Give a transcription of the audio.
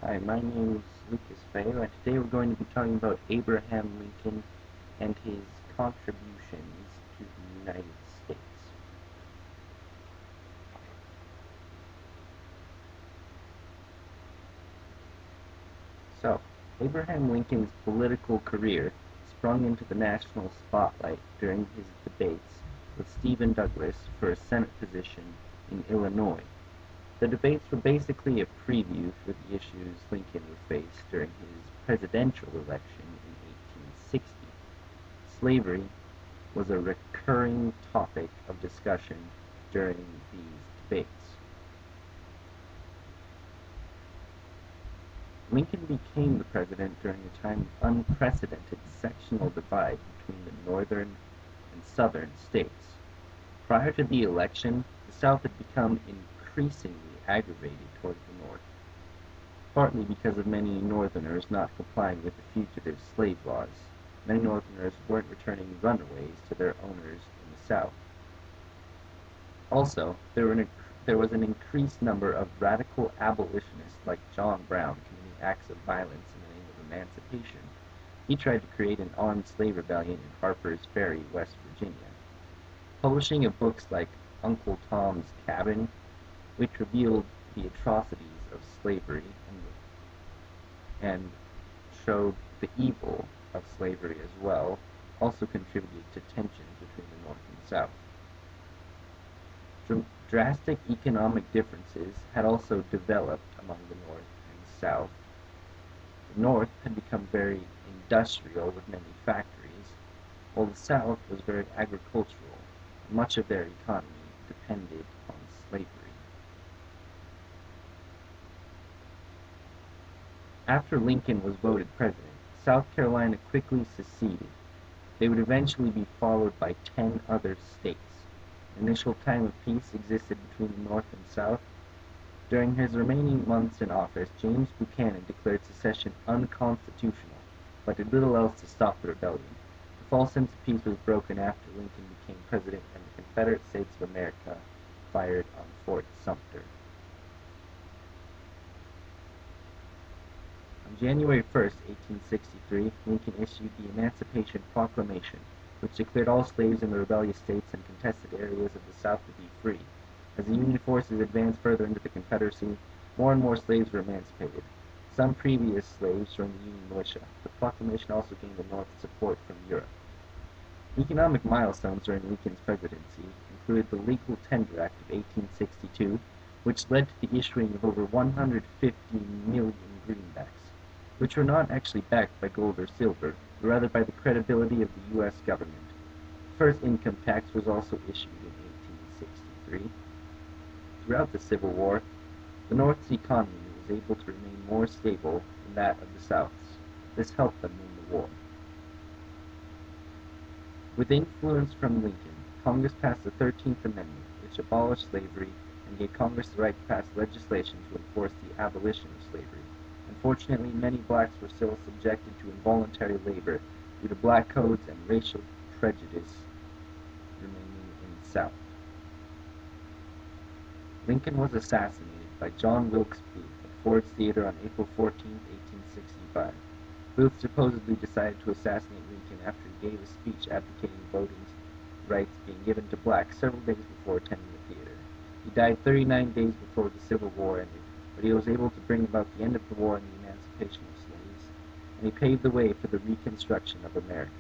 Hi, my name is Lucas Fayo, and today we're going to be talking about Abraham Lincoln and his contributions to the United States. So, Abraham Lincoln's political career sprung into the national spotlight during his debates with Stephen Douglas for a Senate position in Illinois. The debates were basically a preview for the issues Lincoln would face during his presidential election in 1860. Slavery was a recurring topic of discussion during these debates. Lincoln became the president during a time of unprecedented sectional divide between the northern and southern states. Prior to the election, the South had become increasingly aggravated toward the North, partly because of many Northerners not complying with the fugitive slave laws. Many Northerners weren't returning runaways to their owners in the South. Also, there was an increased number of radical abolitionists like John Brown committing acts of violence in the name of emancipation. He tried to create an armed slave rebellion in Harper's Ferry, West Virginia. Publishing of books like Uncle Tom's Cabin, which revealed the atrocities of slavery and showed the evil of slavery as well, also contributed to tensions between the North and the South. Drastic economic differences had also developed among the North and the South. The North had become very industrial with many factories, while the South was very agricultural. Much of their economy depended on slavery. After Lincoln was voted president, South Carolina quickly seceded. They would eventually be followed by 10 other states. An initial time of peace existed between the North and South. During his remaining months in office, James Buchanan declared secession unconstitutional, but did little else to stop the rebellion. The false sense of peace was broken after Lincoln became president and the Confederate States of America fired on Fort Sumter. On January 1, 1863, Lincoln issued the Emancipation Proclamation, which declared all slaves in the rebellious states and contested areas of the South to be free. As the Union forces advanced further into the Confederacy, more and more slaves were emancipated. Some previous slaves joined the Union militia. The proclamation also gained the North's support from Europe. Economic milestones during Lincoln's presidency included the Legal Tender Act of 1862, which led to the issuing of over 150 million greenbacks, which were not actually backed by gold or silver, but rather by the credibility of the U.S. government. The first income tax was also issued in 1863. Throughout the Civil War, the North's economy was able to remain more stable than that of the South's. This helped them win the war. With influence from Lincoln, Congress passed the 13th Amendment, which abolished slavery and gave Congress the right to pass legislation to enforce the abolition of slavery. Unfortunately, many blacks were still subjected to involuntary labor due to black codes and racial prejudice remaining in the South. Lincoln was assassinated by John Wilkes Booth at Ford's Theater on April 14, 1865. Booth supposedly decided to assassinate Lincoln after he gave a speech advocating voting rights being given to blacks several days before attending the theater. He died 39 days before the Civil War ended, but he was able to bring about the end of the war and the emancipation of slaves, and he paved the way for the Reconstruction of America.